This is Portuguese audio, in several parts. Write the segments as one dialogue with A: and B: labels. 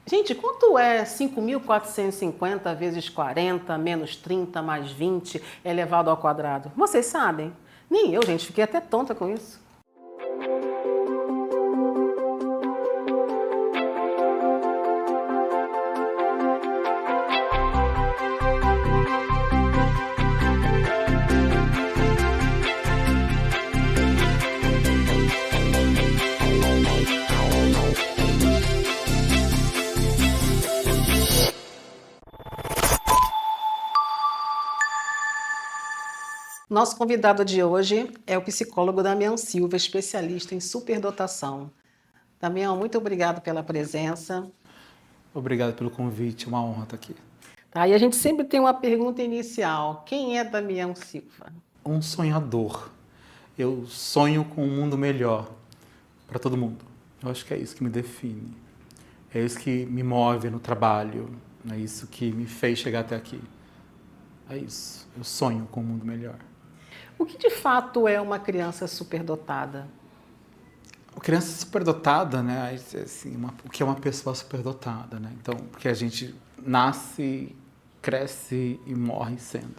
A: Gente, quanto é 5.450 vezes 40 menos 30 mais 20 elevado ao quadrado? Vocês sabem? Nem eu, gente, fiquei até tonta com isso. Nosso convidado de hoje é o psicólogo Damião Silva, especialista em superdotação. Damião, muito obrigado pela presença.
B: Obrigado pelo convite, é uma honra estar aqui.
A: Tá, e a gente sempre tem uma pergunta inicial. Quem é Damião Silva?
B: Um sonhador. Eu sonho com um mundo melhor para todo mundo. Eu acho que é isso que me define. É isso que me move no trabalho. É isso que me fez chegar até aqui. É isso. Eu sonho com um mundo melhor.
A: O que de fato é uma criança superdotada?
B: A criança superdotada, né? Assim, o que é uma pessoa superdotada, né? Então, porque a gente nasce, cresce e morre sendo.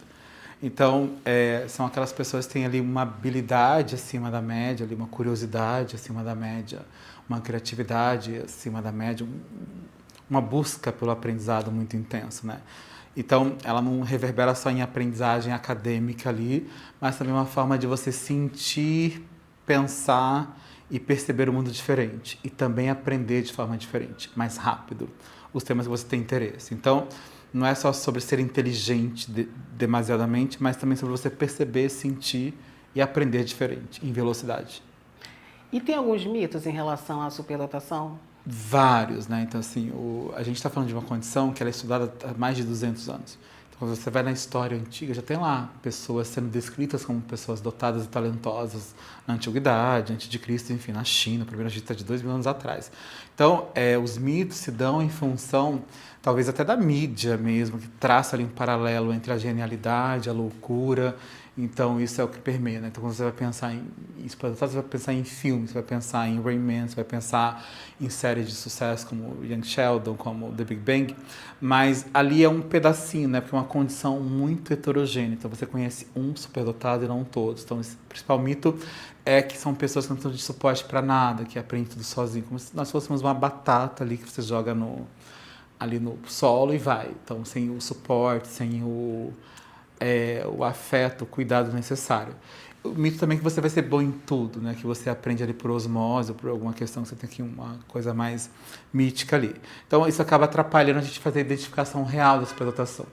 B: Então, são aquelas pessoas que têm ali uma habilidade acima da média, ali uma curiosidade acima da média, uma criatividade acima da média, uma busca pelo aprendizado muito intenso, né? Então, ela não reverbera só em aprendizagem acadêmica ali, mas também uma forma de você sentir, pensar e perceber o mundo diferente. E também aprender de forma diferente, mais rápido, os temas que você tem interesse. Então, não é só sobre ser inteligente demasiadamente, mas também sobre você perceber, sentir e aprender diferente, em velocidade.
A: E tem alguns mitos em relação à superdotação?
B: Vários, né? Então, assim, a gente está falando de uma condição que ela é estudada há mais de 200 anos. Então, quando você vai na história antiga, já tem lá pessoas sendo descritas como pessoas dotadas e talentosas na Antiguidade, antes de Cristo, enfim, na China, a primeira visita de 2.000 anos atrás. Então, os mitos se dão em função, talvez até da mídia mesmo, que traça ali um paralelo entre a genialidade, a loucura. Então, isso é o que permeia, né? Então, quando você vai pensar em superdotados, você vai pensar em filmes, você vai pensar em Rain Man, você vai pensar em séries de sucesso como Young Sheldon, como The Big Bang, mas ali é um pedacinho, né? Porque é uma condição muito heterogênea. Então, você conhece um superdotado e não todos. Então, o principal mito é que são pessoas que não precisam de suporte para nada, que aprendem tudo sozinho, como se nós fôssemos uma batata ali que você joga ali no solo e vai. Então, sem o suporte, sem o afeto, o cuidado necessário. O mito também é que você vai ser bom em tudo, né? Que você aprende ali por osmose ou por alguma questão que você tem aqui uma coisa mais mítica ali. Então, isso acaba atrapalhando a gente fazer a identificação real da superdotação.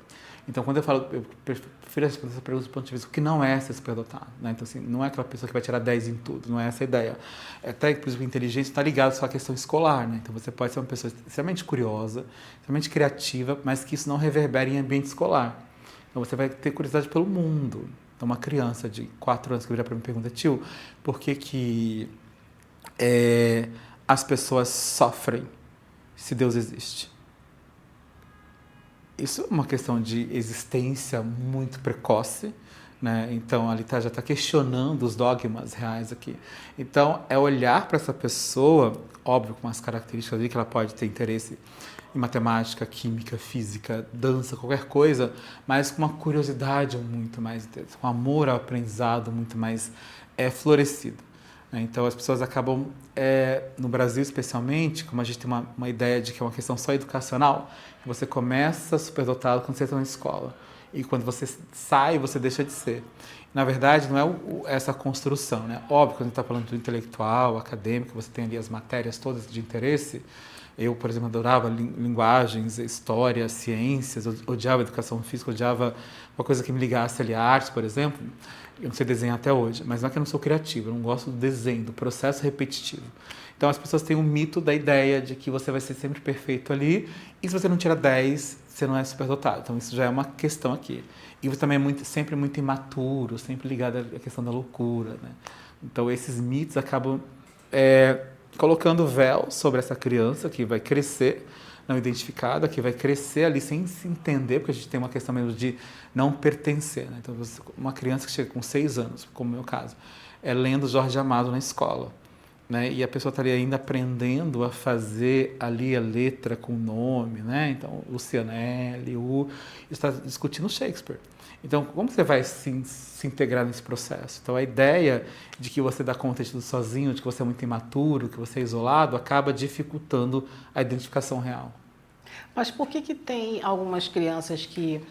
B: Então, quando eu falo, eu prefiro essa pergunta do ponto de vista, o que não é ser superdotado, né? Então, assim, não é aquela pessoa que vai tirar 10 em tudo, não é essa a ideia. Até, por exemplo, a inteligência está ligada só à questão escolar, né? Então, você pode ser uma pessoa extremamente curiosa, extremamente criativa, mas que isso não reverbera em ambiente escolar. Então, você vai ter curiosidade pelo mundo. Então, uma criança de 4 anos que vira para mim e pergunta, tio, por que as pessoas sofrem se Deus existe? Isso é uma questão de existência muito precoce, né? Então, ali já está questionando os dogmas reais aqui. Então, é olhar para essa pessoa, óbvio, com umas características ali que ela pode ter interesse em matemática, química, física, dança, qualquer coisa, mas com uma curiosidade muito mais intensa, com amor ao aprendizado muito mais florescido. Então, as pessoas acabam, no Brasil especialmente, como a gente tem uma ideia de que é uma questão só educacional, você começa superdotado quando você está na escola. E quando você sai, você deixa de ser. Na verdade, não é essa construção, né? Óbvio, quando a gente está falando do intelectual, acadêmico, você tem ali as matérias todas de interesse. Eu, por exemplo, adorava linguagens, história, ciências, odiava educação física, odiava uma coisa que me ligasse ali à arte, por exemplo. Eu não sei desenhar até hoje, mas não é que eu não sou criativo, eu não gosto do desenho, do processo repetitivo. Então as pessoas têm um mito da ideia de que você vai ser sempre perfeito ali, e se você não tira 10, você não é superdotado. Então isso já é uma questão aqui. E você também é sempre muito imaturo, sempre ligado à questão da loucura, né? Então esses mitos acabam colocando véu sobre essa criança que vai crescer não identificada, que vai crescer ali sem se entender, porque a gente tem uma questão mesmo de não pertencer, né? Então, uma criança que chega com 6 anos, como é o meu caso, lendo Jorge Amado na escola. né? E a pessoa estaria ainda aprendendo a fazer ali a letra com o nome, né? Então, Lucianelli, está discutindo Shakespeare. Então, como você vai se integrar nesse processo? Então, a ideia de que você dá conta de tudo sozinho, de que você é muito imaturo, que você é isolado, acaba dificultando a identificação real.
A: Mas por que que tem algumas crianças que,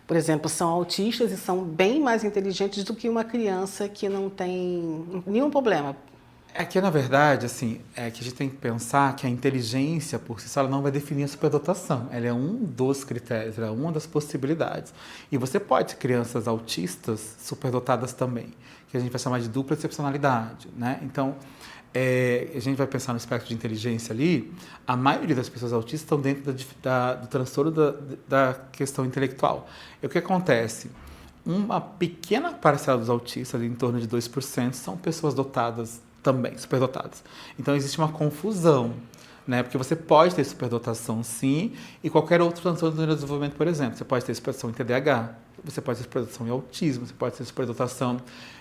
A: por exemplo, são autistas e são bem mais inteligentes do que uma criança que não tem nenhum problema?
B: É que, na verdade, assim, é que a gente tem que pensar que a inteligência, por si só, ela não vai definir a superdotação. Ela é um dos critérios, ela é uma das possibilidades. E você pode ter crianças autistas superdotadas também, que a gente vai chamar de dupla excepcionalidade, né? Então, a gente vai pensar no espectro de inteligência ali, a maioria das pessoas autistas estão dentro do transtorno da questão intelectual. E o que acontece? Uma pequena parcela dos autistas, em torno de 2%, são pessoas dotadas também, superdotadas. Então existe uma confusão, né? Porque você pode ter superdotação sim, e qualquer outro transtorno do neurodesenvolvimento, por exemplo. Você pode ter superdotação em TDAH, você pode ter superdotação em autismo, você pode ter superdotação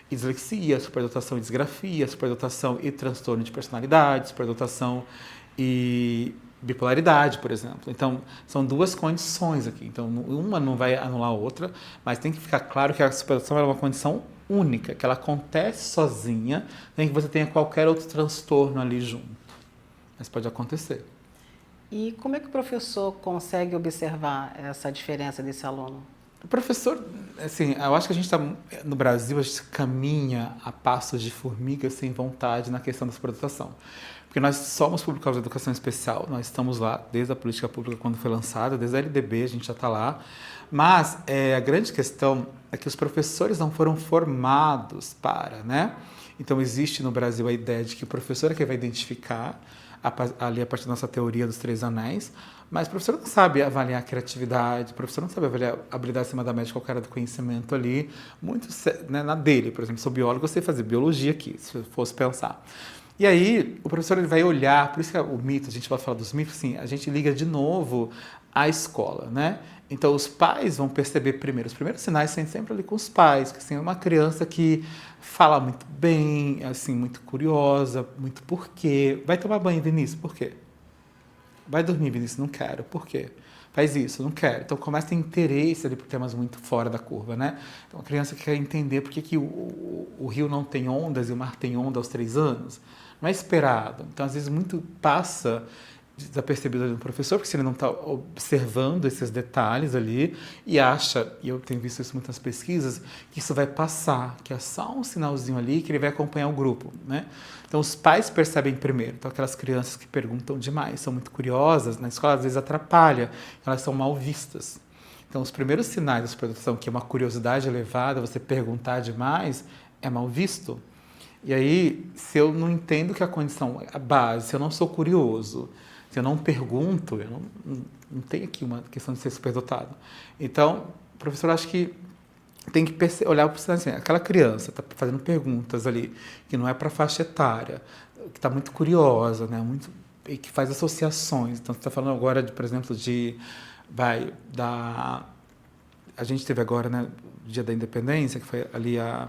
B: em dislexia, superdotação em disgrafia, superdotação e transtorno de personalidade, superdotação e bipolaridade, por exemplo. Então, são duas condições aqui. Então, uma não vai anular a outra, mas tem que ficar claro que a superdotação é uma condição única, que ela acontece sozinha, nem que você tenha qualquer outro transtorno ali junto. Mas pode acontecer.
A: E como é que o professor consegue observar essa diferença desse aluno?
B: O professor, assim, eu acho que a gente está, no Brasil, a gente caminha a passos de formiga sem vontade na questão da superdotação. Porque nós somos público de educação especial, nós estamos lá desde a política pública quando foi lançada, desde a LDB a gente já está lá. Mas a grande questão é que os professores não foram formados para, né? Então existe no Brasil a ideia de que o professor é quem vai identificar, ali a partir da nossa teoria dos 3 anéis, mas o professor não sabe avaliar a criatividade, o professor não sabe avaliar a habilidade acima da média, qualquer área do conhecimento ali, muito, né, na dele. Por exemplo, sou biólogo, eu sei fazer biologia aqui, se eu fosse pensar. E aí, o professor ele vai olhar, por isso que o mito, a gente vai falar dos mitos, sim, a gente liga de novo à escola, né? Então, os pais vão perceber primeiro, os primeiros sinais são sempre ali com os pais, que assim, é uma criança que fala muito bem, assim, muito curiosa, muito porquê. Vai tomar banho, Vinícius, por quê? Vai dormir, Vinícius, não quero, por quê? Faz isso, não quero. Então, começa a ter interesse ali por temas muito fora da curva, né? Então, a criança quer entender por que o rio não tem ondas e o mar tem onda aos 3 anos. Não é esperado. Então, às vezes, muito passa desapercebido do professor, porque se ele não está observando esses detalhes ali e acha, e eu tenho visto isso em muitas pesquisas, que isso vai passar, que é só um sinalzinho ali que ele vai acompanhar o grupo, né? Então, os pais percebem primeiro. Então, aquelas crianças que perguntam demais, são muito curiosas, na escola às vezes atrapalha, elas são mal vistas. Então, os primeiros sinais da superdotação, que é uma curiosidade elevada, você perguntar demais, é mal visto. E aí, se eu não entendo que a condição, a base, se eu não sou curioso, se eu não pergunto, eu não tenho aqui uma questão de ser superdotado. Então, o professor acho que tem que olhar para assim, aquela criança está fazendo perguntas ali, que não é para faixa etária, que está muito curiosa, né? E que faz associações. Então, você está falando agora, por exemplo, a gente teve agora, né, o Dia da Independência, que foi ali a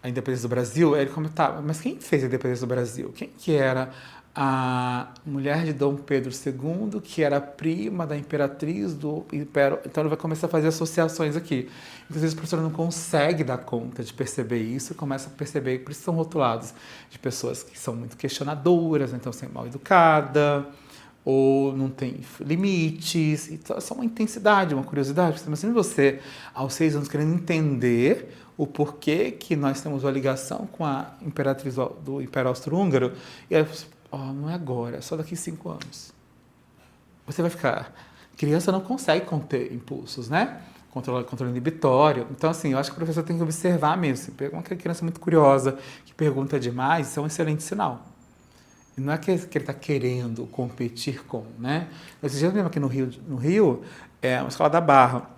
B: independência do Brasil. Aí ele comentava, mas quem fez a independência do Brasil? Quem que era a mulher de Dom Pedro II, que era prima da imperatriz do Império? Então ele vai começar a fazer associações aqui. Às vezes o professor não consegue dar conta de perceber isso, e começa a perceber, por isso são rotulados de pessoas que são muito questionadoras, então são mal educada, ou não tem limites, então é só uma intensidade, uma curiosidade. Você imagina você, aos 6 anos, querendo entender o porquê que nós temos uma ligação com a imperatriz do Império Austro-Húngaro, e aí você, não é agora, é só daqui 5 anos. Você vai ficar... Criança não consegue conter impulsos, né? Controle inibitório. Então, assim, eu acho que o professor tem que observar mesmo. Pega uma criança muito curiosa, que pergunta demais, isso é um excelente sinal. E não é que ele está querendo competir com, né? Esse dia mesmo aqui no Rio, uma escola da Barra,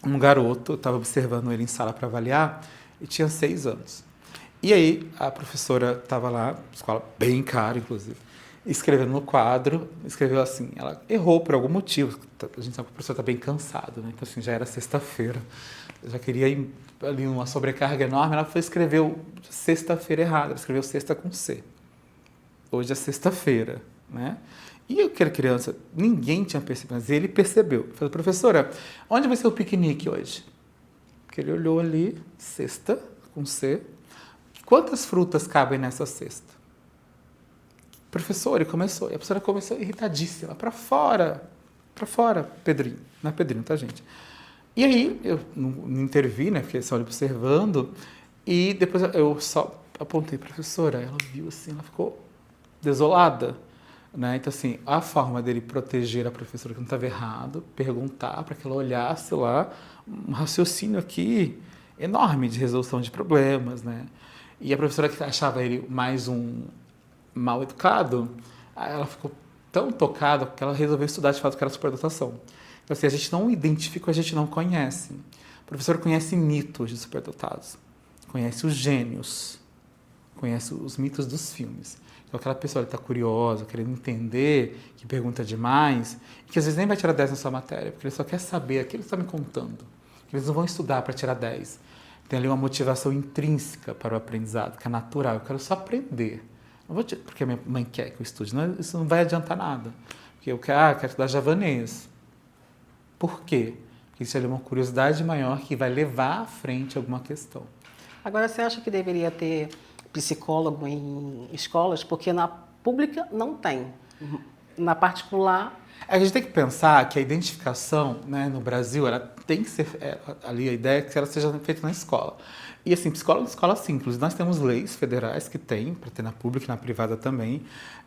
B: um garoto, eu estava observando ele em sala para avaliar, e tinha 6 anos. E aí, a professora estava lá, escola bem cara, inclusive, escrevendo no quadro, escreveu assim, ela errou por algum motivo, a gente sabe que o professor está bem cansado, né? Então, assim, já era sexta-feira, eu já queria ir ali uma sobrecarga enorme, ela foi escrever sexta-feira errada, ela escreveu sexta com C. Hoje é sexta-feira, né? E aquela criança, ninguém tinha percebido, mas ele percebeu. Falei, professora, onde vai ser o piquenique hoje? Porque ele olhou ali, cesta, com C. Quantas frutas cabem nessa cesta? Professor, ele começou. E a professora começou irritadíssima. Para fora, Pedrinho. Não é Pedrinho, tá, gente? E aí, eu não intervi, né? Fiquei só observando. E depois eu só apontei, professora. Ela viu assim, ela ficou desolada. Né? Então, assim, a forma dele proteger a professora que não estava errado, perguntar para que ela olhasse lá, um raciocínio aqui enorme de resolução de problemas, né? E a professora que achava ele mais um mal educado, ela ficou tão tocada que ela resolveu estudar de fato que era superdotação. Então, assim, a gente não identifica, a gente não conhece. O professor conhece mitos de superdotados, conhece os gênios, conhece os mitos dos filmes. Então, aquela pessoa está curiosa, querendo entender, que pergunta demais, e que às vezes nem vai tirar 10 na sua matéria, porque ele só quer saber aquilo que está me contando. Eles não vão estudar para tirar 10. Tem ali uma motivação intrínseca para o aprendizado, que é natural. Eu quero só aprender. Não vou porque a minha mãe quer que eu estude. Não, isso não vai adiantar nada. Porque eu quero estudar javanês. Por quê? Porque isso é uma curiosidade maior que vai levar à frente alguma questão.
A: Agora, você acha que deveria ter psicólogo em escolas? Porque na pública não tem. Na particular...
B: A gente tem que pensar que a identificação, né, no Brasil, ela tem que ser, ali a ideia é que ela seja feita na escola. E assim, psicólogo de escola simples, nós temos leis federais que tem, para ter na pública e na privada também,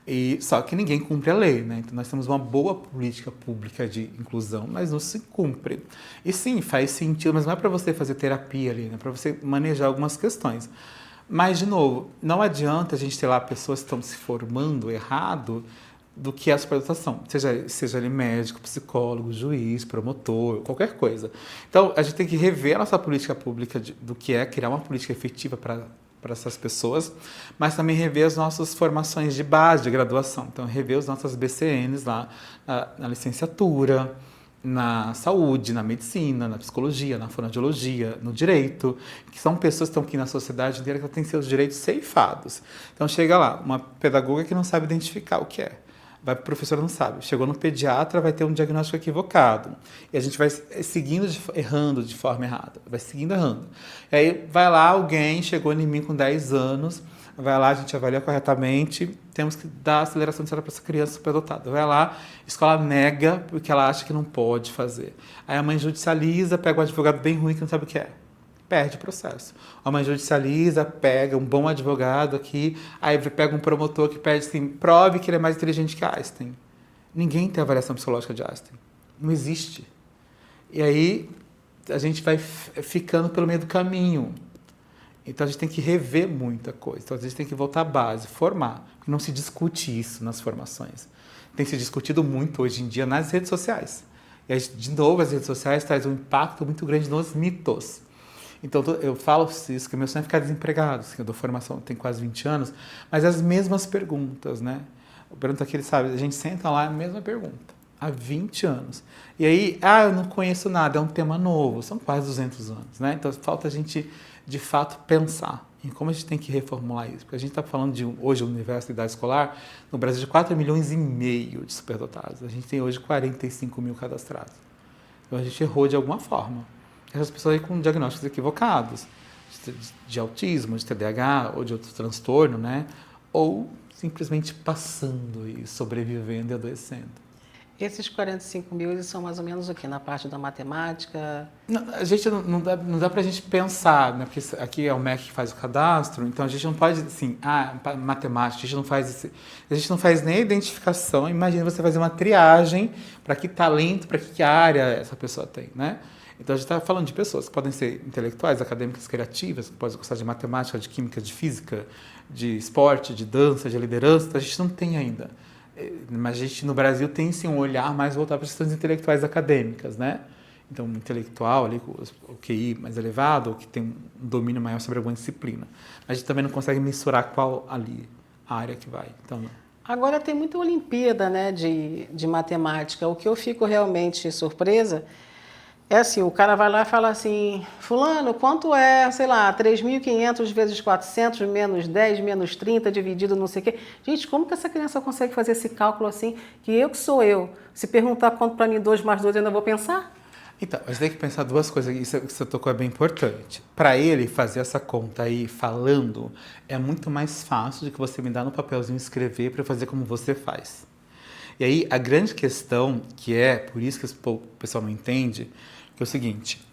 B: e só que ninguém cumpre a lei, né? Então nós temos uma boa política pública de inclusão, mas não se cumpre. E sim, faz sentido, mas não é para você fazer terapia ali, é para você manejar algumas questões. Mas, de novo, não adianta a gente ter lá pessoas que estão se formando errado do que é a superdotação, seja ele médico, psicólogo, juiz, promotor, qualquer coisa. Então, a gente tem que rever a nossa política pública do que é criar uma política efetiva para essas pessoas, mas também rever as nossas formações de base, de graduação. Então, rever as nossas BCNs lá na licenciatura, na saúde, na medicina, na psicologia, na fonoaudiologia, no direito, que são pessoas que estão aqui na sociedade inteira que têm seus direitos ceifados. Então, chega lá, uma pedagoga que não sabe identificar o que é. Vai para o professor, não sabe. Chegou no pediatra, vai ter um diagnóstico equivocado. E a gente vai seguindo, errando de forma errada. Vai seguindo, errando. E aí vai lá alguém, chegou em mim com 10 anos, vai lá, a gente avalia corretamente, temos que dar aceleração de cerebro para essa criança superdotada. Vai lá, a escola nega porque ela acha que não pode fazer. Aí a mãe judicializa, pega um advogado bem ruim que não sabe o que é. Perde o processo. A mãe judicializa, pega um bom advogado aqui, aí pega um promotor que pede assim, prove que ele é mais inteligente que Einstein. Ninguém tem avaliação psicológica de Einstein. Não existe. E aí a gente vai ficando pelo meio do caminho. Então a gente tem que rever muita coisa. Então a gente tem que voltar à base, formar. Não se discute isso nas formações. Tem se discutido muito hoje em dia nas redes sociais. E aí, de novo, as redes sociais trazem um impacto muito grande nos mitos. Então, eu falo isso, que meu sonho é ficar desempregado. Assim, eu dou formação, tenho quase 20 anos, mas as mesmas perguntas, né? A pergunta que ele sabe, a gente senta lá, a mesma pergunta, há 20 anos. E aí, eu não conheço nada, é um tema novo, são quase 200 anos, né? Então, falta a gente, de fato, pensar em como a gente tem que reformular isso. Porque a gente está falando de, hoje, o universo da idade escolar, no Brasil, de 4,5 milhões de superdotados. A gente tem hoje 45 mil cadastrados. Então, a gente errou de alguma forma. Essas pessoas aí com diagnósticos equivocados, de autismo, de TDAH ou de outro transtorno, né? Ou simplesmente passando e sobrevivendo e adoecendo.
A: Esses 45 mil, eles são mais ou menos o quê? Na parte da matemática?
B: Não, a gente não dá para a gente pensar, né? Porque aqui é o MEC que faz o cadastro, então a gente não pode, assim, matemática, a gente não faz nem a identificação. Imagina você fazer uma triagem para que talento, para que área essa pessoa tem, né? Então, a gente está falando de pessoas que podem ser intelectuais, acadêmicas, criativas, que podem gostar de matemática, de química, de física, de esporte, de dança, de liderança. Então, a gente não tem ainda. Mas a gente, no Brasil, tem, sim, um olhar mais voltado para as questões intelectuais acadêmicas, né? Então, um intelectual ali, o QI mais elevado, ou que tem um domínio maior sobre alguma disciplina. Mas a gente também não consegue mensurar qual ali a área que vai. Então,
A: agora, tem muita Olimpíada, né, de matemática. O que eu fico realmente surpresa É assim, o cara vai lá e fala assim, fulano, quanto é, sei lá, 3.500 vezes 400 menos 10 menos 30 dividido não sei o quê. Gente, como que essa criança consegue fazer esse cálculo assim, que eu que sou eu? Se perguntar quanto para mim 2 mais 2 eu ainda vou pensar?
B: Então, a gente tem que pensar duas coisas, isso que você tocou é bem importante. Para ele fazer essa conta aí falando, é muito mais fácil do que você me dar no papelzinho escrever para fazer como você faz. E aí, a grande questão, que é, por isso que o pessoal não entende, que é o seguinte,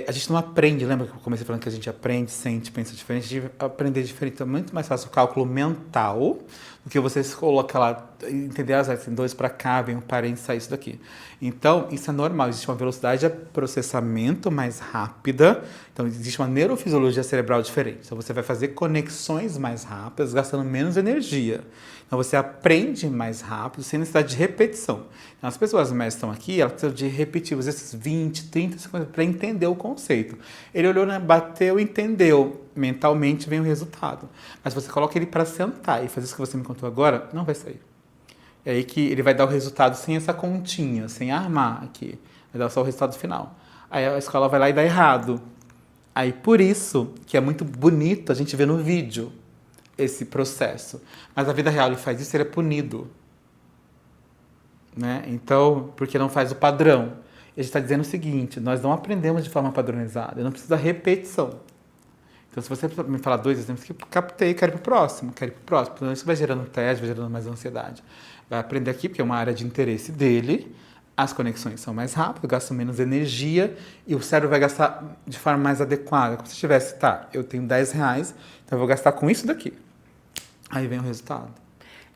B: a gente não aprende, lembra que eu comecei falando que a gente aprende, sente, pensa diferente, a gente aprender diferente, é muito mais fácil o cálculo mental do que você se coloca lá, entender as tem 2 para cá, vem um parênteses, sai isso daqui. Então, isso é normal, existe uma velocidade de processamento mais rápida, então existe uma neurofisiologia cerebral diferente. Então, você vai fazer conexões mais rápidas, gastando menos energia. Então, você aprende mais rápido, sem necessidade de repetição. Então, as pessoas médias estão aqui, elas precisam de repetir esses 20, 30, 50 para entender o conceito. Ele olhou, né, bateu, entendeu. Mentalmente vem o resultado. Mas você coloca ele para sentar e fazer isso que você me contou agora, não vai sair. É aí que ele vai dar o resultado sem essa continha, sem armar aqui. Vai dar só o resultado final. Aí a escola vai lá e dá errado. Aí por isso que é muito bonito a gente ver no vídeo esse processo. Mas na vida real ele faz isso, ele é punido. Né? Então, porque não faz o padrão. E a gente está dizendo o seguinte, nós não aprendemos de forma padronizada, não precisa repetição. Então, se você me falar 2 exemplos que captei, quero ir para o próximo, Então, isso vai gerando tédio, vai gerando mais ansiedade. Vai aprender aqui, porque é uma área de interesse dele, as conexões são mais rápidas, gastam menos energia e o cérebro vai gastar de forma mais adequada. Como se tivesse, tá, eu tenho R$10, então eu vou gastar com isso daqui. Aí vem o resultado.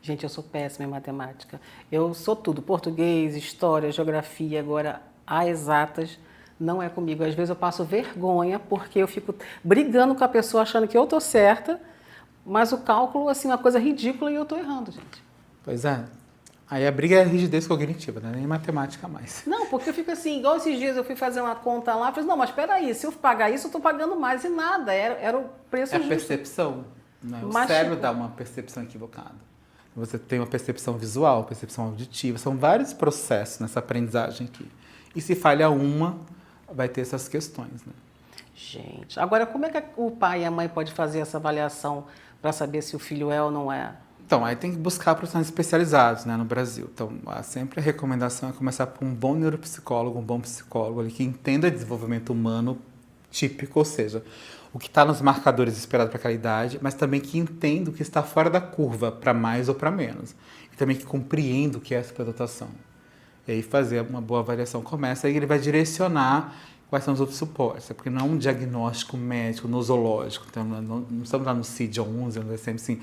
A: Gente, eu sou péssima em matemática. Eu sou tudo, português, história, geografia, agora, a exatas não é comigo. Às vezes eu passo vergonha porque eu fico brigando com a pessoa achando que eu tô certa, mas o cálculo, assim, é uma coisa ridícula e eu tô errando, gente.
B: Pois é. Aí a briga é a rigidez cognitiva, né? Nem matemática mais.
A: Não, porque eu fico assim, igual esses dias eu fui fazer uma conta lá, eu falei, não, mas peraí, se eu pagar isso, eu tô pagando mais e nada, era o preço
B: É a
A: justo.
B: percepção, né? O
A: Mas,
B: cérebro
A: tipo,
B: dá uma percepção equivocada. Você tem uma percepção visual, percepção auditiva, são vários processos nessa aprendizagem aqui. E se falha uma, vai ter essas questões, né?
A: Gente, agora como é que o pai e a mãe podem fazer essa avaliação para saber se o filho é ou não é?
B: Então, aí tem que buscar profissionais especializados, né, no Brasil. Então, sempre a recomendação é começar por um bom neuropsicólogo, um bom psicólogo ali que entenda desenvolvimento humano típico, ou seja, o que está nos marcadores esperados para aquela idade, mas também que entenda o que está fora da curva, para mais ou para menos. E também que compreenda o que é a superdotação. E aí fazer uma boa avaliação começa, aí ele vai direcionar quais são os outros suportes, porque não é um diagnóstico médico, nosológico, então não estamos lá no CID-11, não é sempre assim,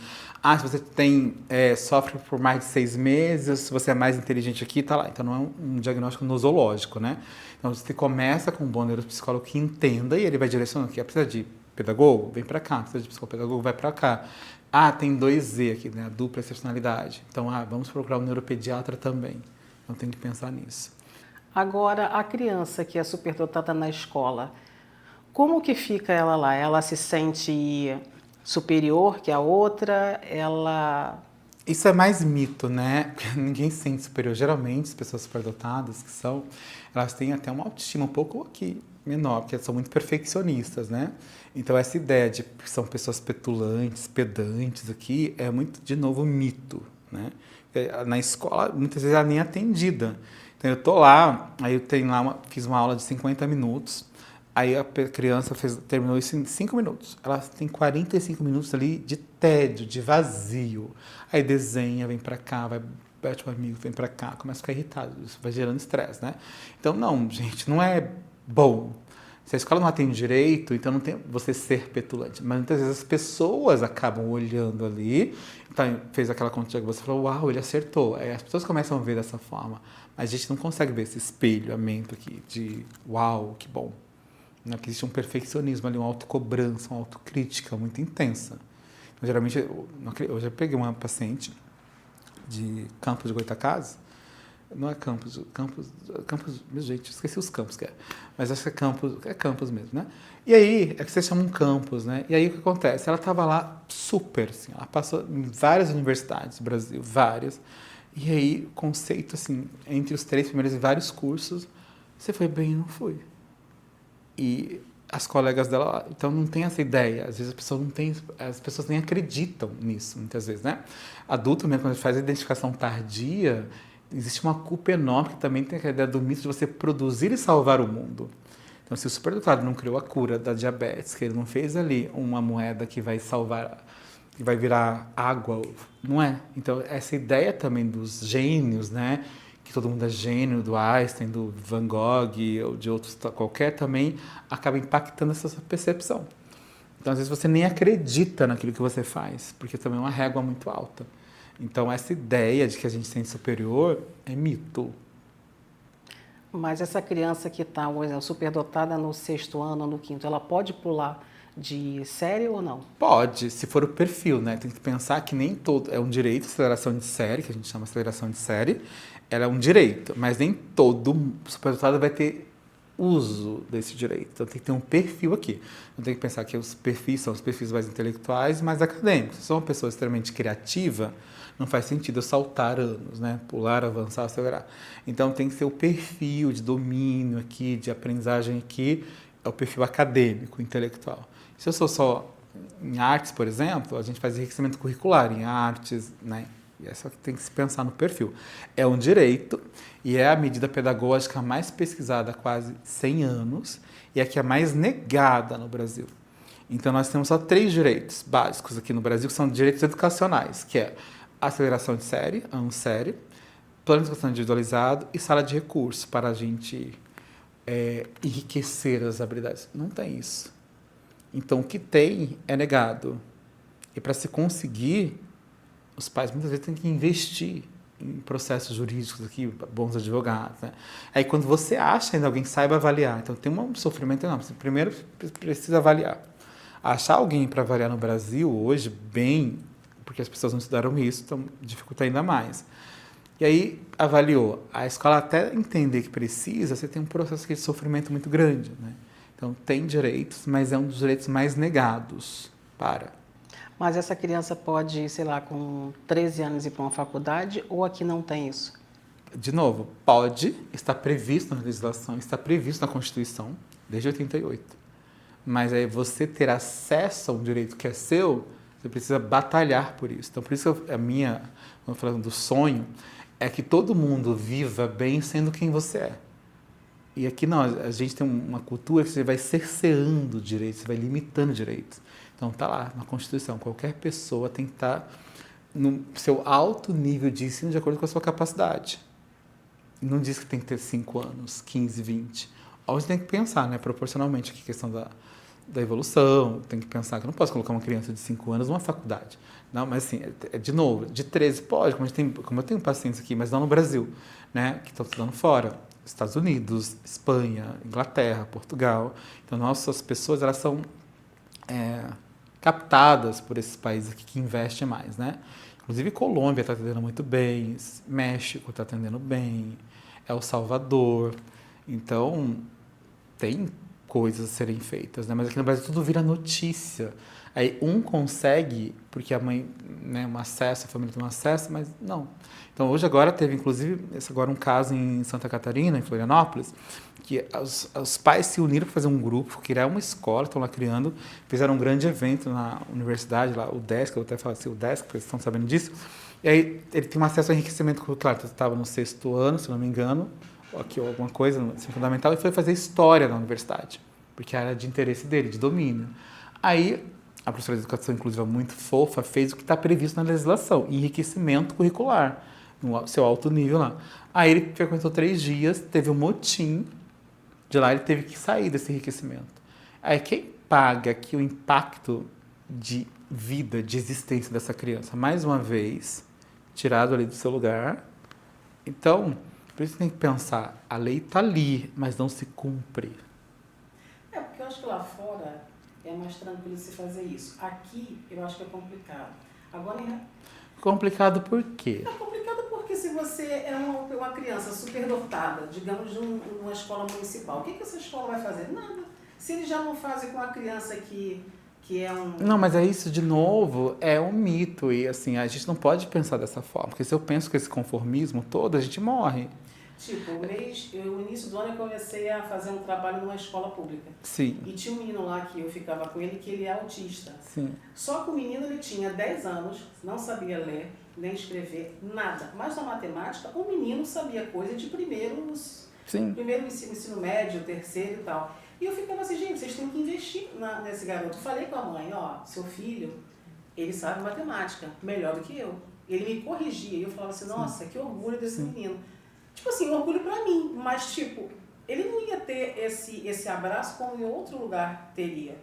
B: se você sofre por mais de 6 meses, se você é mais inteligente aqui, tá lá. Então não é um diagnóstico nosológico, né? Então você começa com um bom neuropsicólogo que entenda e ele vai direcionando que precisa de pedagogo, vem para cá, precisa de psicopedagogo, vai para cá. Tem 2Z aqui, né? A dupla excepcionalidade. Então, vamos procurar um neuropediatra também. Então tem que pensar nisso.
A: Agora, a criança que é superdotada na escola, como que fica ela lá? Ela se sente superior que a outra?
B: Isso é mais mito, né? Porque ninguém se sente superior. Geralmente, as pessoas superdotadas elas têm até uma autoestima um pouco aqui menor, porque são muito perfeccionistas, né? Então, essa ideia de que são pessoas petulantes, pedantes aqui, é muito, de novo, mito, né? Na escola, muitas vezes ela nem é atendida. Então, eu tô lá, aí eu tenho lá, fiz uma aula de 50 minutos, aí a criança terminou isso em 5 minutos. Ela tem 45 minutos ali de tédio, de vazio. Aí desenha, vem pra cá, vai bate um amigo, vem pra cá, começa a ficar irritado. Isso vai gerando estresse, né? Então, não, gente, não é bom. Se a escola não atende direito, então não tem você ser petulante. Mas muitas vezes as pessoas acabam olhando ali. Então, fez aquela conta que você falou, uau, ele acertou. Aí as pessoas começam a ver dessa forma. Mas a gente não consegue ver esse espelhamento aqui de uau, que bom. Né? Porque existe um perfeccionismo ali, uma autocobrança, uma autocrítica muito intensa. Então, geralmente, eu já peguei uma paciente de Campos de Goytacazes. Não é Campos, meu gente, esqueci os campos que é. Mas acho que é Campos mesmo, né? E aí, é que vocês chamam campus, né? E aí o que acontece? Ela estava lá super, assim, ela passou em várias universidades do Brasil, várias. E aí, conceito, assim, entre os 3 primeiros e vários cursos, você foi bem e não fui. E as colegas dela, então não tem essa ideia. Às vezes as pessoas nem acreditam nisso, muitas vezes, né? Adulto mesmo, quando a gente faz a identificação tardia, existe uma culpa enorme que também tem a ideia do mito de você produzir e salvar o mundo. Então, se o superdotado não criou a cura da diabetes, que ele não fez ali uma moeda que vai salvar, que vai virar água, não é? Então, essa ideia também dos gênios, né? Que todo mundo é gênio, do Einstein, do Van Gogh ou de outros qualquer, também acaba impactando essa percepção. Então, às vezes, você nem acredita naquilo que você faz, porque também é uma régua muito alta. Então, essa ideia de que a gente se sente superior é mito.
A: Mas essa criança que está, por exemplo, superdotada no 6º ano, no 5º, ela pode pular de série ou não?
B: Pode, se for o perfil, né? Tem que pensar que nem todo... É um direito, aceleração de série, que a gente chama de aceleração de série. Ela é um direito, mas nem todo superdotado vai ter uso desse direito. Então tem que ter um perfil aqui. Então tem que pensar que os perfis são os perfis mais intelectuais e mais acadêmicos. Se sou uma pessoa extremamente criativa, não faz sentido eu saltar anos, né? Pular, avançar, acelerar. Então tem que ser o perfil de domínio aqui, de aprendizagem aqui, é o perfil acadêmico, intelectual. Se eu sou só em artes, por exemplo, a gente faz enriquecimento curricular em artes, né? E é só que tem que se pensar no perfil. É um direito e é a medida pedagógica mais pesquisada há quase 100 anos e é a que é mais negada no Brasil. Então, nós temos só 3 direitos básicos aqui no Brasil, que são direitos educacionais, que é aceleração de série, série, plano de educação individualizado e sala de recursos para a gente enriquecer as habilidades. Não tem isso. Então, o que tem é negado. E para se conseguir, os pais muitas vezes têm que investir em processos jurídicos aqui, bons advogados, né? Aí quando você acha ainda alguém que saiba avaliar, então tem um sofrimento enorme. Você primeiro precisa avaliar. Achar alguém para avaliar no Brasil hoje, bem, porque as pessoas não estudaram isso, então dificulta ainda mais. E aí avaliou. A escola até entender que precisa, você tem um processo de sofrimento muito grande, né? Então tem direitos, mas é um dos direitos mais negados para...
A: Mas essa criança pode, sei lá, com 13 anos ir para uma faculdade ou aqui não tem isso?
B: De novo, pode, está previsto na legislação, está previsto na Constituição, desde 88. Mas aí você ter acesso a um direito que é seu, você precisa batalhar por isso. Então, por isso a minha, vamos falando do sonho, é que todo mundo viva bem sendo quem você é. E aqui não, a gente tem uma cultura que você vai cerceando direitos, você vai limitando direitos. Então, está lá na Constituição, qualquer pessoa tem que estar no seu alto nível de ensino de acordo com a sua capacidade. E não diz que tem que ter 5 anos, 15, 20. Ou você tem que pensar, né, proporcionalmente, aqui a questão da evolução, tem que pensar que eu não posso colocar uma criança de 5 anos numa faculdade. Não, mas assim, de novo, de 13 pode, como eu tenho pacientes aqui, mas não no Brasil, né, que estão estudando fora. Estados Unidos, Espanha, Inglaterra, Portugal. Então, nossas pessoas, elas são captadas por esses países aqui que investem mais, né? Inclusive, Colômbia está atendendo muito bem, México está atendendo bem, El Salvador. Então, tem coisas a serem feitas, né? Mas aqui no Brasil tudo vira notícia. Aí um consegue, porque a mãe, né, um acesso, a família tem um acesso, mas não. Então hoje agora teve, inclusive, agora um caso em Santa Catarina, em Florianópolis, que os pais se uniram para fazer um grupo, criar uma escola, estão lá criando, fizeram um grande evento na universidade, lá, o DESC, eu até falo assim, o DESC, porque vocês estão sabendo disso, e aí ele tem um acesso ao enriquecimento curricular, então, estava no 6º ano, se não me engano, aqui alguma coisa assim, fundamental, e foi fazer história na universidade, porque era de interesse dele, de domínio. Aí a professora de educação inclusiva muito fofa fez o que está previsto na legislação, enriquecimento curricular, no seu alto nível lá. Aí ele frequentou 3 dias, teve um motim, de lá ele teve que sair desse enriquecimento. Aí quem paga aqui o impacto de vida, de existência dessa criança? Mais uma vez, tirado ali do seu lugar. Então, por isso tem que pensar, a lei está ali, mas não se cumpre.
A: Porque eu acho que lá fora é mais tranquilo se fazer isso. Aqui eu acho que é complicado. Agora
B: Complicado por quê?
A: é complicado porque se você é uma criança superdotada, digamos, de uma escola municipal, o que essa escola vai fazer? Nada. Se eles já não fazem com a criança que é um...
B: Não, mas é isso, de novo, é um mito. E assim, a gente não pode pensar dessa forma. Porque se eu penso com esse conformismo todo, a gente morre.
A: Tipo, no início do ano eu comecei a fazer um trabalho numa escola pública.
B: Sim.
A: E tinha um menino lá que eu ficava com ele, que ele é autista.
B: Sim.
A: Só que o menino, ele tinha 10 anos, não sabia ler, nem escrever, nada. Mas na matemática, o menino sabia coisa de primeiro ensino médio, terceiro e tal. E eu ficava assim, gente, vocês têm que investir nesse garoto. Eu falei com a mãe, ó, seu filho, ele sabe matemática, melhor do que eu. Ele me corrigia e eu falava assim, nossa, que orgulho desse menino. Tipo assim, orgulho pra mim, mas tipo, ele não ia ter esse abraço como em outro lugar teria.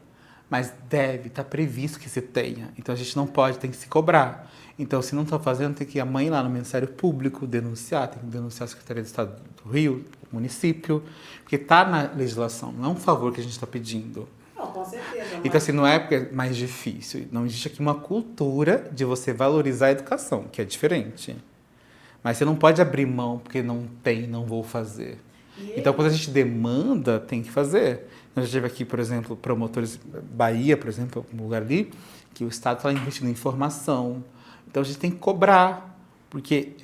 B: Mas deve, tá previsto que se tenha. Então a gente não pode, tem que se cobrar. Então, se não está fazendo, tem que ir a mãe lá no Ministério Público denunciar, tem que denunciar a Secretaria de Estado do Rio, o município, porque está na legislação, não é um favor que a gente está pedindo.
A: Não, com certeza.
B: Então, assim, não é porque é mais difícil. Não existe aqui uma cultura de você valorizar a educação, que é diferente. Mas você não pode abrir mão porque não tem, não vou fazer. Então, quando a gente demanda, tem que fazer. Nós já tive aqui, por exemplo, promotores, Bahia, por exemplo, um lugar ali, que o Estado está investindo em formação. Então, a gente tem que cobrar. Porque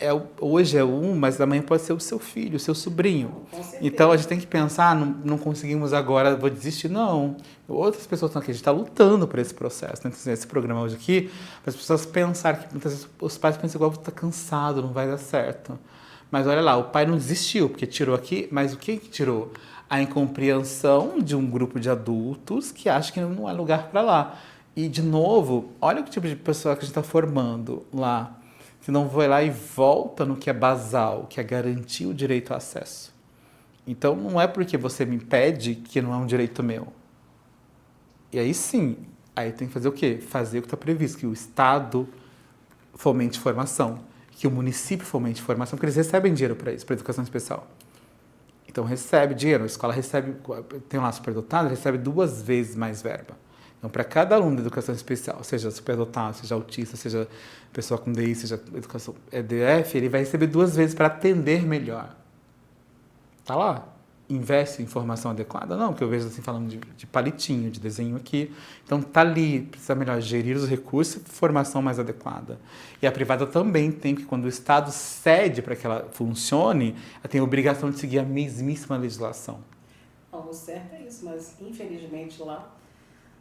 B: hoje é um, mas amanhã pode ser o seu filho, o seu sobrinho. Então, a gente tem que pensar, não conseguimos agora, vou desistir. Não. Outras pessoas estão aqui, a gente está lutando por esse processo. Né? Então, esse programa hoje aqui, para as pessoas pensarem que muitas vezes os pais pensam igual, está cansado, não vai dar certo. Mas olha lá, o pai não desistiu, porque tirou aqui, mas o que tirou? A incompreensão de um grupo de adultos que acha que não há lugar para lá. E, de novo, olha que tipo de pessoa que a gente está formando lá. Que não vai lá e volta no que é basal, que é garantir o direito ao acesso. Então, não é porque você me impede que não é um direito meu. E aí sim, aí tem que fazer o quê? Fazer o que está previsto, que o Estado fomente formação, que o município fomente formação, porque eles recebem dinheiro para isso, para educação especial. Então, recebe dinheiro, a escola recebe, tem lá superdotado, recebe 2 vezes mais verba. Então, para cada aluno de educação especial, seja superdotado, seja autista, seja pessoa com DI, seja educação EDF, ele vai receber 2 vezes para atender melhor. Tá lá. Investe em formação adequada? Não, porque eu vejo assim falando de palitinho, de desenho aqui. Então, tá ali, precisa melhor gerir os recursos e formação mais adequada. E a privada também tem, porque quando o Estado cede para que ela funcione, ela tem a obrigação de seguir a mesmíssima legislação.
A: Não, o certo é isso, mas infelizmente lá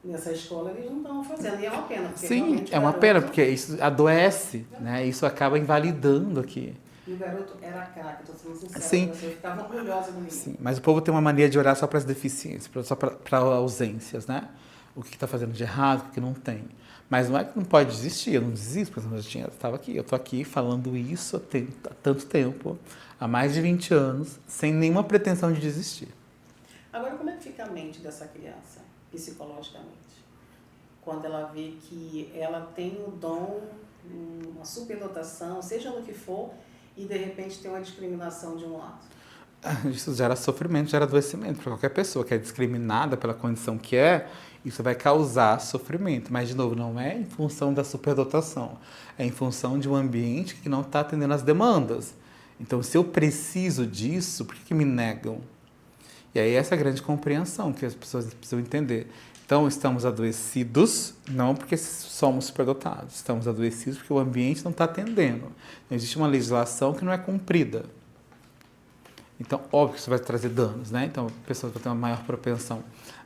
A: nessa escola eles não estão fazendo. E é uma pena. Porque
B: sim, é uma pena, porque isso adoece, né? Isso acaba invalidando aqui.
A: E o garoto era craque, estou sendo sincera.
B: Sim.
A: Eu ficava orgulhosa do menino.
B: Sim, mas o povo tem uma mania de olhar só para as deficiências, só para ausências, né? O que está fazendo de errado, o que não tem. Mas não é que não pode desistir, eu não desisto, porque eu estava aqui. Eu estou aqui falando isso há tanto tempo, há mais de 20 anos, sem nenhuma pretensão de desistir.
A: Agora, como é que fica a mente dessa criança, psicologicamente? Quando ela vê que ela tem o dom, uma superdotação, seja no que for, e de repente tem uma discriminação de um lado.
B: Isso gera sofrimento, gera adoecimento. Para qualquer pessoa que é discriminada pela condição que é, isso vai causar sofrimento. Mas, de novo, não é em função da superdotação. É em função de um ambiente que não está atendendo às demandas. Então, se eu preciso disso, por que me negam? E aí essa é a grande compreensão que as pessoas precisam entender. Então, estamos adoecidos, não porque somos superdotados. Estamos adoecidos porque o ambiente não está atendendo. Então, existe uma legislação que não é cumprida. Então, óbvio que isso vai trazer danos, né? Então, a pessoa vai ter uma maior propensão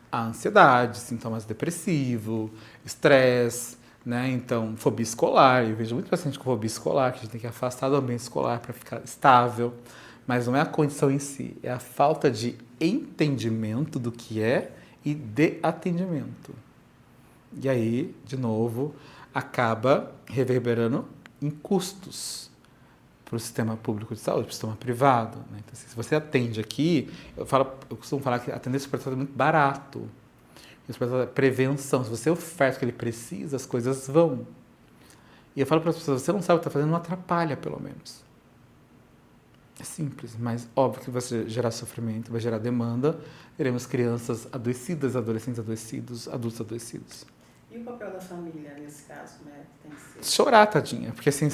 B: à ansiedade, sintomas depressivos, estresse, né? Então, fobia escolar. Eu vejo muito paciente com fobia escolar, que a gente tem que afastar do ambiente escolar para ficar estável. Mas não é a condição em si, é a falta de entendimento do que é e de atendimento. E aí, de novo, acaba reverberando em custos para o sistema público de saúde, para o sistema privado. Né? Então, se você atende aqui, eu costumo falar que atender supermercado é muito barato. É prevenção. Se você oferta o que ele precisa, as coisas vão. E eu falo para as pessoas, você não sabe o que está fazendo, não atrapalha, pelo menos. É simples, mas óbvio que vai gerar sofrimento, vai gerar demanda. Teremos crianças adoecidas, adolescentes adoecidos, adultos adoecidos.
A: E o papel da família nesse caso, né? Tem que ser...
B: Chorar, tadinha, porque assim,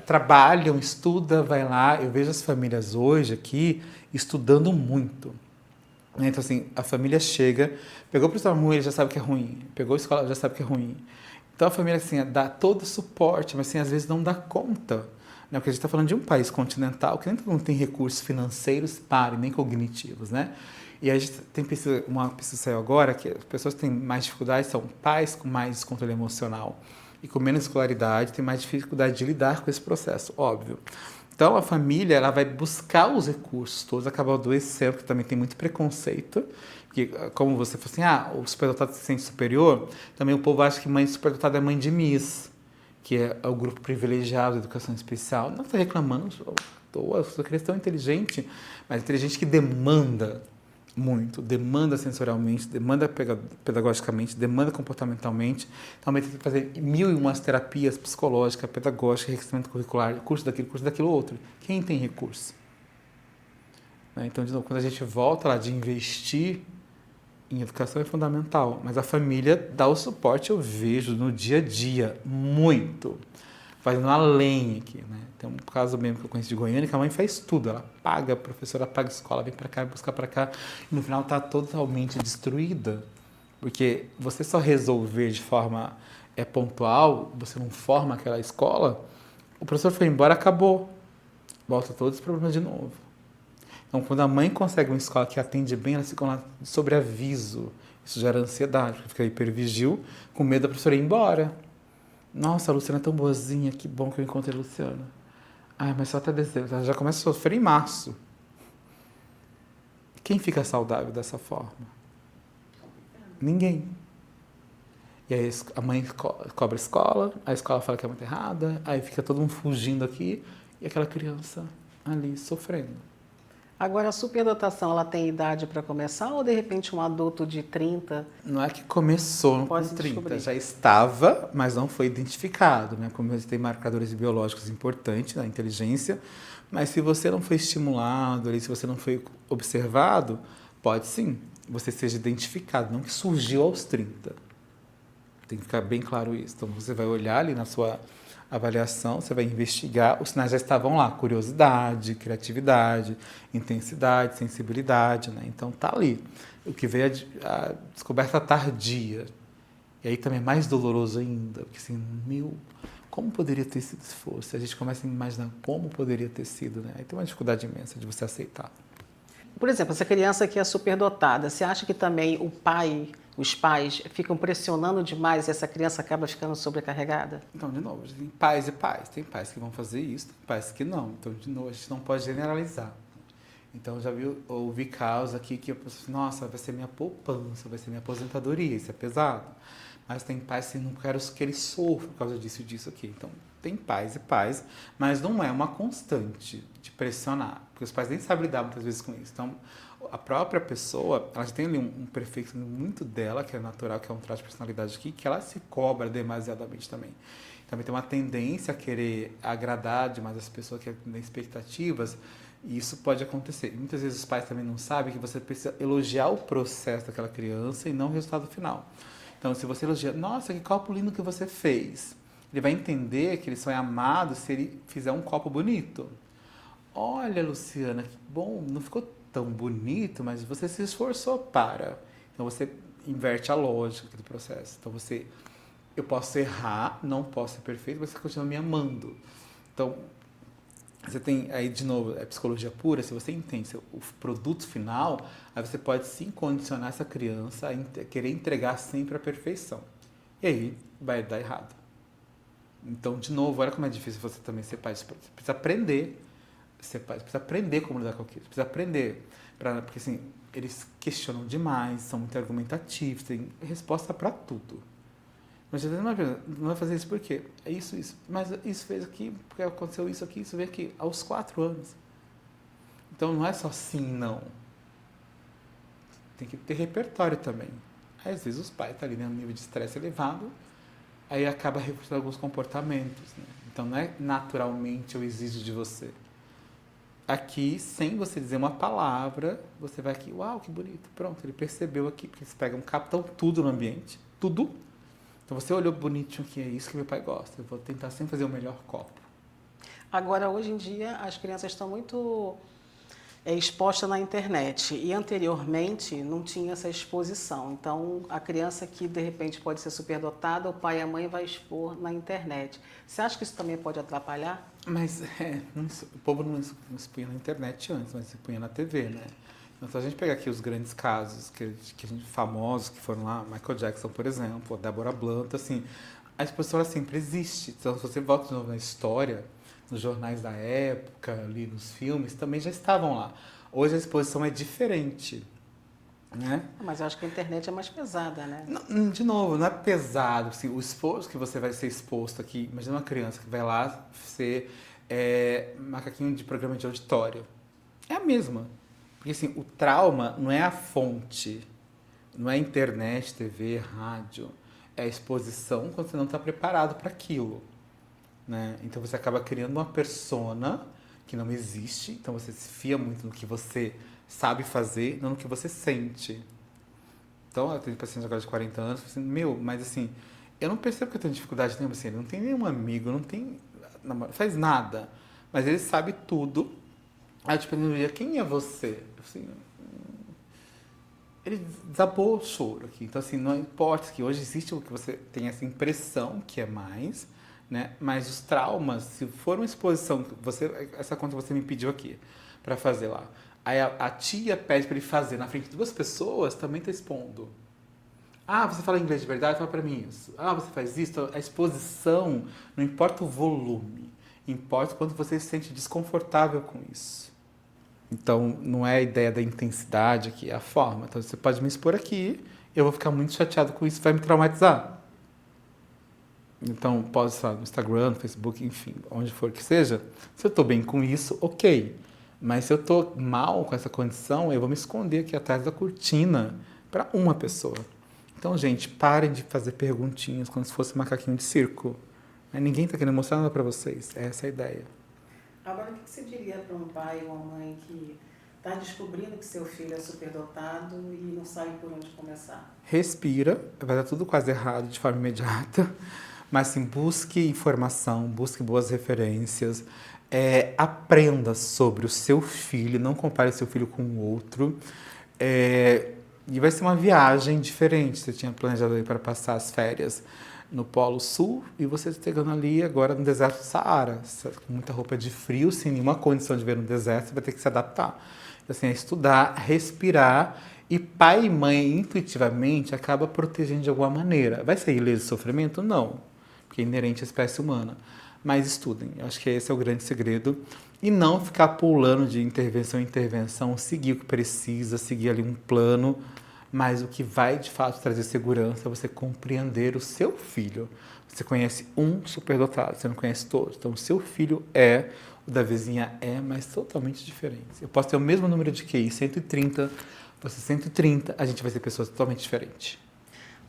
B: trabalham, estudam, vai lá. Eu vejo as famílias hoje aqui estudando muito. Então assim, a família chega, pegou para o SAMU, ele já sabe que é ruim, pegou a escola, já sabe que é ruim. Então a família assim, dá todo o suporte, mas assim, às vezes não dá conta. Né? Porque a gente está falando de um país continental que nem todo mundo tem recursos financeiros nem cognitivos, né? E a gente tem uma pesquisa saiu agora que as pessoas que têm mais dificuldade são pais com mais descontrole emocional e com menos escolaridade têm mais dificuldade de lidar com esse processo, óbvio. Então a família ela vai buscar os recursos todos, acaba adoecendo, porque também tem muito preconceito, porque como você falou assim, o superdotado se sente superior, também o povo acha que mãe superdotada é mãe de Miss, que é o grupo privilegiado da educação especial. Não está reclamando, eu sou cristão inteligente, mas inteligente que demanda muito, demanda sensorialmente, demanda pedagogicamente, demanda comportamentalmente. Então, tem que fazer 1001 terapias psicológicas, pedagógicas, enriquecimento curricular, curso daquilo outro. Quem tem recurso? Então, de novo, quando a gente volta lá de investir em educação é fundamental, mas a família dá o suporte, eu vejo no dia a dia, muito. Fazendo além aqui, né? Tem um caso mesmo que eu conheço de Goiânia, que a mãe faz tudo. Ela paga a professora, paga a escola, vem para cá, buscar para cá. E no final está totalmente destruída. Porque você só resolver de forma pontual, você não forma aquela escola, o professor foi embora, acabou. Volta todos os problemas de novo. Então, quando a mãe consegue uma escola que atende bem, elas ficam lá de sobreaviso. Isso gera ansiedade, porque fica hipervigil, com medo da professora ir embora. Nossa, a Luciana é tão boazinha, que bom que eu encontrei a Luciana. Ai, mas só até dezembro, ela já começa a sofrer em março. Quem fica saudável dessa forma? Ninguém. E aí a mãe cobra a escola fala que é muito errada, aí fica todo mundo fugindo aqui, e aquela criança ali sofrendo.
A: Agora, a superdotação, ela tem idade para começar ou, de repente, um adulto de 30?
B: Não é que começou com 30, descobrir. Já estava, mas não foi identificado, né? Como tem marcadores biológicos importantes na inteligência, mas se você não foi estimulado, se você não foi observado, pode sim, você seja identificado, não que surgiu aos 30. Tem que ficar bem claro isso. Então, você vai olhar ali na sua avaliação, você vai investigar, os sinais já estavam lá, curiosidade, criatividade, intensidade, sensibilidade, né? Então tá ali. O que veio a descoberta tardia. E aí também é mais doloroso ainda, porque assim, como poderia ter sido se fosse? A gente começa a imaginar como poderia ter sido, né? Aí tem uma dificuldade imensa de você aceitar.
A: Por exemplo, essa criança que é superdotada, você acha que também os pais ficam pressionando demais e essa criança acaba ficando sobrecarregada?
B: Então, de novo, tem pais e pais. Tem pais que vão fazer isso, tem pais que não. Então, de novo, a gente não pode generalizar. Então, ouvi casos aqui que eu pensei, nossa, vai ser minha poupança, vai ser minha aposentadoria, isso é pesado. Mas tem pais que não quero que ele sofra por causa disso e disso aqui. Então, tem pais e pais, mas não é uma constante de pressionar, porque os pais nem sabem lidar muitas vezes com isso. Então, a própria pessoa, ela já tem ali um perfeito muito dela, que é natural, que é um traço de personalidade aqui, que ela se cobra demasiadamente também. Também tem uma tendência a querer agradar demais as pessoas, que têm expectativas, e isso pode acontecer. Muitas vezes os pais também não sabem que você precisa elogiar o processo daquela criança e não o resultado final. Então, se você elogia, nossa, que copo lindo que você fez, ele vai entender que ele só é amado se ele fizer um copo bonito. Olha, Luciana, que bom, não ficou tão bonito, mas você se esforçou para. Então, você inverte a lógica do processo. Então, eu posso errar, não posso ser perfeito, mas você continua me amando. Então, você tem aí, de novo, é psicologia pura, se você entende o produto final, aí você pode sim condicionar essa criança a querer entregar sempre a perfeição. E aí vai dar errado. Então, de novo, olha como é difícil você também ser pai. Você precisa aprender ser pai, você precisa aprender como lidar com aquilo. Você precisa aprender, porque assim, eles questionam demais, são muito argumentativos, têm resposta para tudo. Mas você não vai fazer isso por quê? É isso. Mas isso fez aqui, porque aconteceu isso aqui, isso veio aqui, aos 4 anos. Então não é só sim, não. Tem que ter repertório também. Aí, às vezes os pais estão ali no nível de estresse elevado, aí acaba reforçando alguns comportamentos. Né? Então não é naturalmente eu exijo de você. Aqui, sem você dizer uma palavra, você vai aqui, uau, que bonito. Pronto, ele percebeu aqui, porque eles pegam, captam tudo no ambiente, tudo. Então você olhou bonitinho aqui, é isso que meu pai gosta. Eu vou tentar sempre fazer o melhor copo.
A: Agora, hoje em dia, as crianças estão muito é exposta na internet e anteriormente não tinha essa exposição. Então, a criança que de repente pode ser superdotada, o pai e a mãe vai expor na internet. Você acha que isso também pode atrapalhar?
B: Mas o povo não se punha na internet antes, mas se punha na TV, né? Então, se a gente pegar aqui os grandes casos famosos que foram lá, Michael Jackson, por exemplo, a Deborah Blunt, assim, a exposição ela sempre existe. Então, se você volta de novo na história, nos jornais da época, ali nos filmes, também já estavam lá. Hoje a exposição é diferente, né?
A: Mas eu acho que a internet é mais pesada, né?
B: Não, de novo, não é pesado. Assim, o esforço que você vai ser exposto aqui, imagina uma criança que vai lá ser macaquinho de programa de auditório. É a mesma. Porque assim, o trauma não é a fonte, não é internet, TV, rádio. É a exposição quando você não está preparado para aquilo. Né? Então você acaba criando uma persona que não existe, então você se fia muito no que você sabe fazer, não no que você sente. Então eu tenho paciente agora de 40 anos, assim, mas assim, eu não percebo que eu tenho dificuldade nenhuma, assim, ele não tem nenhum amigo, não tem, não faz nada, mas ele sabe tudo. Aí tipo, ele me via, quem é você? Assim, ele desabou o choro aqui. Então assim, não importa que hoje existe o que você tem essa impressão que é mais, né? Mas os traumas, se for uma exposição, essa conta você me pediu aqui para fazer lá. Aí a tia pede para ele fazer na frente de duas pessoas, também está expondo. Ah, você fala inglês de verdade? Fala para mim isso. Ah, você faz isso? A exposição, não importa o volume, importa quando você se sente desconfortável com isso. Então, não é a ideia da intensidade aqui, é a forma. Então, você pode me expor aqui, eu vou ficar muito chateado com isso, vai me traumatizar. Então, pode estar no Instagram, no Facebook, enfim, onde for que seja. Se eu estou bem com isso, ok. Mas se eu estou mal com essa condição, eu vou me esconder aqui atrás da cortina para uma pessoa. Então, gente, parem de fazer perguntinhas como se fosse macaquinho de circo. Ninguém está querendo mostrar nada para vocês. Essa é a ideia.
A: Agora, o que você diria para um pai ou uma mãe que está descobrindo que seu filho é superdotado e não sabe por onde começar?
B: Respira, vai dar tudo quase errado de forma imediata. Mas assim, busque informação, busque boas referências, aprenda sobre o seu filho, não compare seu filho com o outro. E vai ser uma viagem diferente. Você tinha planejado aí para passar as férias no Polo Sul e você está chegando ali agora no deserto do Saara, com muita roupa de frio, sem nenhuma condição de ver no deserto, você vai ter que se adaptar. Então, assim, é estudar, respirar. E pai e mãe, intuitivamente, acaba protegendo de alguma maneira. Vai ser ileso do sofrimento? Não, porque é inerente à espécie humana. Mas estudem, eu acho que esse é o grande segredo. E não ficar pulando de intervenção em intervenção, seguir o que precisa, seguir ali um plano. Mas o que vai, de fato, trazer segurança é você compreender o seu filho. Você conhece um superdotado, você não conhece todos. Então, o seu filho o da vizinha mas totalmente diferente. Eu posso ter o mesmo número de QI, 130, você 130, a gente vai ser pessoas totalmente diferentes.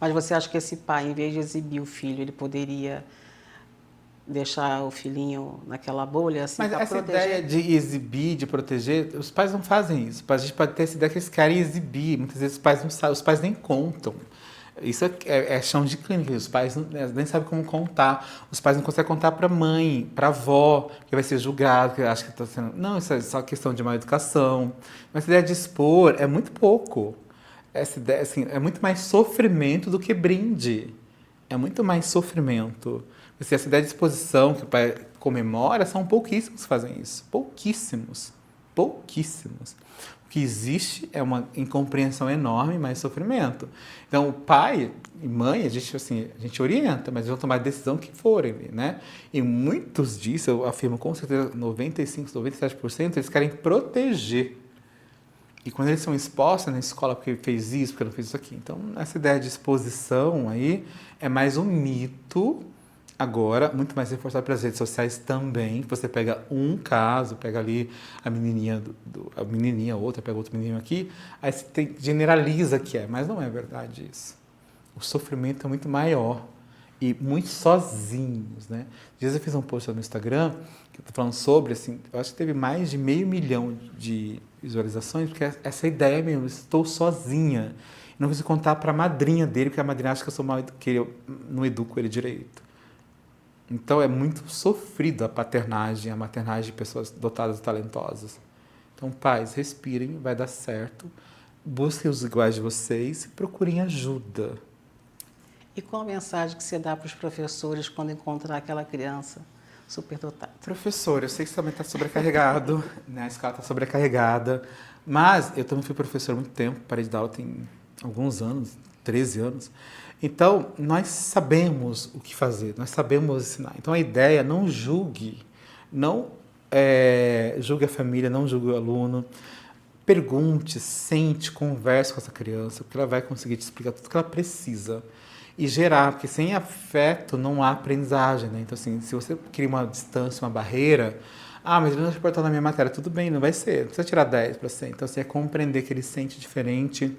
A: Mas você acha que esse pai, em vez de exibir o filho, ele poderia deixar o filhinho naquela bolha, assim,
B: para proteger? Mas essa ideia de exibir, de proteger, os pais não fazem isso. A gente pode ter essa ideia que eles querem exibir. Muitas vezes os pais não sabem, os pais nem contam. Isso é chão de clínica, os pais nem sabem como contar. Os pais não conseguem contar para a mãe, para a avó, que vai ser julgado, que acha que está sendo... Não, isso é só questão de má educação. Mas essa ideia de expor é muito pouco. Essa ideia, assim, é muito mais sofrimento do que brinde. É muito mais sofrimento. Assim, essa ideia de exposição que o pai comemora, são pouquíssimos que fazem isso. Pouquíssimos. Pouquíssimos. O que existe é uma incompreensão enorme, mais sofrimento. Então, o pai e mãe, a gente orienta, mas eles vão tomar a decisão que forem, né? E muitos disso, eu afirmo com certeza, 95%, 97%, eles querem proteger. E quando eles são expostos na escola porque fez isso, porque não fez isso aqui. Então, essa ideia de exposição aí é mais um mito, agora, muito mais reforçado pelas redes sociais também. Você pega um caso, pega ali a menininha, outra, pega outro menino aqui, aí você generaliza que mas não é verdade isso. O sofrimento é muito maior e muito sozinhos, né? Dias eu fiz um post no Instagram que eu tô falando sobre, assim, eu acho que teve mais de 500 mil de visualizações, porque essa ideia mesmo, eu estou sozinha. Não preciso contar para a madrinha dele, porque a madrinha acha que eu sou mal, que eu não educo ele direito. Então é muito sofrido a maternagem de pessoas dotadas e talentosas. Então, pais, respirem, vai dar certo. Busquem os iguais de vocês e procurem ajuda.
A: E qual a mensagem que você dá para os professores quando encontrar aquela criança superdotada?
B: Professor, eu sei que você também está sobrecarregado, né? A escola está sobrecarregada, mas eu também fui professor há muito tempo, parei de dar aula tem alguns anos, 13 anos. Então, nós sabemos o que fazer, nós sabemos ensinar. Então, a ideia é não julgue, não julgue a família, não julgue o aluno. Pergunte, sente, converse com essa criança, porque ela vai conseguir te explicar tudo que ela precisa. E gerar, porque sem afeto não há aprendizagem, né? Então, assim, se você cria uma distância, uma barreira, mas ele não se portou na minha matéria, tudo bem, não vai ser, não precisa tirar 10 para ser. Então, assim, é compreender que ele sente diferente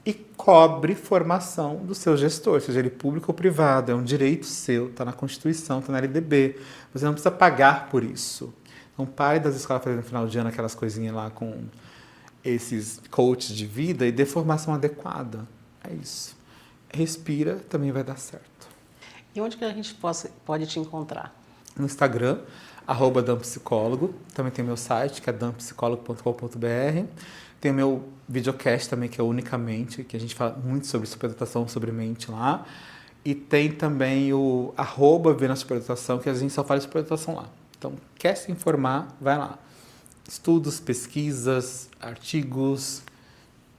B: e cobre formação do seu gestor, seja ele público ou privado, é um direito seu, está na Constituição, está na LDB, você não precisa pagar por isso. Então, pare das escolas fazendo no final de ano aquelas coisinhas lá com esses coaches de vida e dê formação adequada. É isso. Respira, também vai dar certo.
A: E onde que a gente pode te encontrar?
B: No Instagram, @dampsicólogo. Também tem meu site, que é dampsicólogo.com.br. Tem o meu videocast também, que é Unicamente, que a gente fala muito sobre superdotação, sobre mente lá. E tem também o @Vendo a Superdotação, que a gente só fala de superdotação lá. Então, quer se informar, vai lá. Estudos, pesquisas, artigos.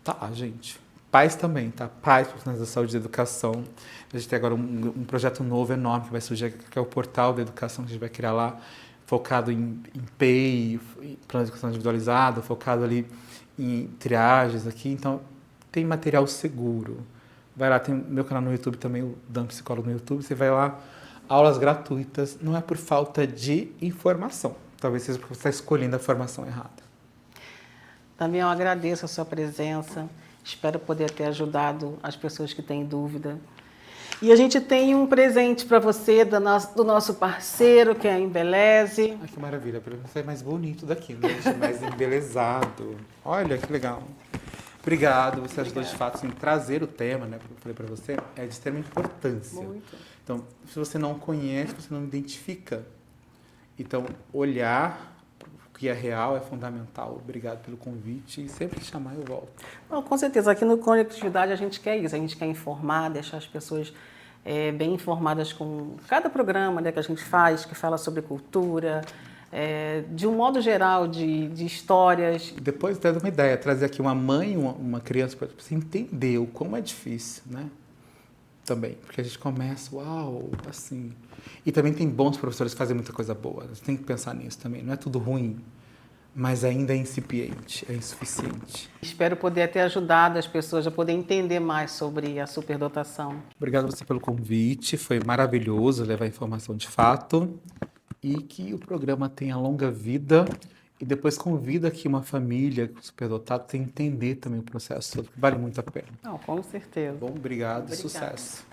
B: Tá, gente. Pais também, tá? Pais, profissionais da saúde e da educação. A gente tem agora um projeto novo, enorme, que vai surgir, que é o portal da educação, que a gente vai criar lá, focado em PEI, plano de educação individualizado, focado ali em triagens aqui. Então, tem material seguro. Vai lá, tem meu canal no YouTube também, o Dan Psicólogo no YouTube. Você vai lá, aulas gratuitas. Não é por falta de informação. Talvez seja porque você está escolhendo a formação errada.
A: Também eu agradeço a sua presença. Espero poder ter ajudado as pessoas que têm dúvida. E a gente tem um presente para você do nosso parceiro, que é a Embeleze.
B: Ai, que maravilha. Para você é mais bonito daqui, né? Mais embelezado. Olha, que legal. Obrigado. Você ajudou de fato em trazer o tema, né? Que eu falei para você. É de extrema importância.
A: Muito.
B: Então, se você não conhece, você não identifica. Então, olhar o que é real é fundamental. Obrigado pelo convite e sempre que chamar eu volto.
A: Não, com certeza, aqui no Conectividade a gente quer isso, a gente quer informar, deixar as pessoas bem informadas com cada programa, né, que a gente faz, que fala sobre cultura, de um modo geral, de histórias.
B: Depois, ter uma ideia, trazer aqui uma mãe, uma criança, para você entender o como é difícil, né? Também, porque a gente começa, uau, assim. E também tem bons professores que fazem muita coisa boa. Você tem que pensar nisso também. Não é tudo ruim, mas ainda é incipiente, é insuficiente.
A: Espero poder ter ajudado as pessoas a poder entender mais sobre a superdotação.
B: Obrigado a você pelo convite, foi maravilhoso levar informação de fato. E que o programa tenha longa vida. E depois convida aqui uma família superdotada para entender também o processo todo, que vale muito a pena.
A: Não, com certeza.
B: Bom, obrigado e
A: Obrigada.
B: sucesso.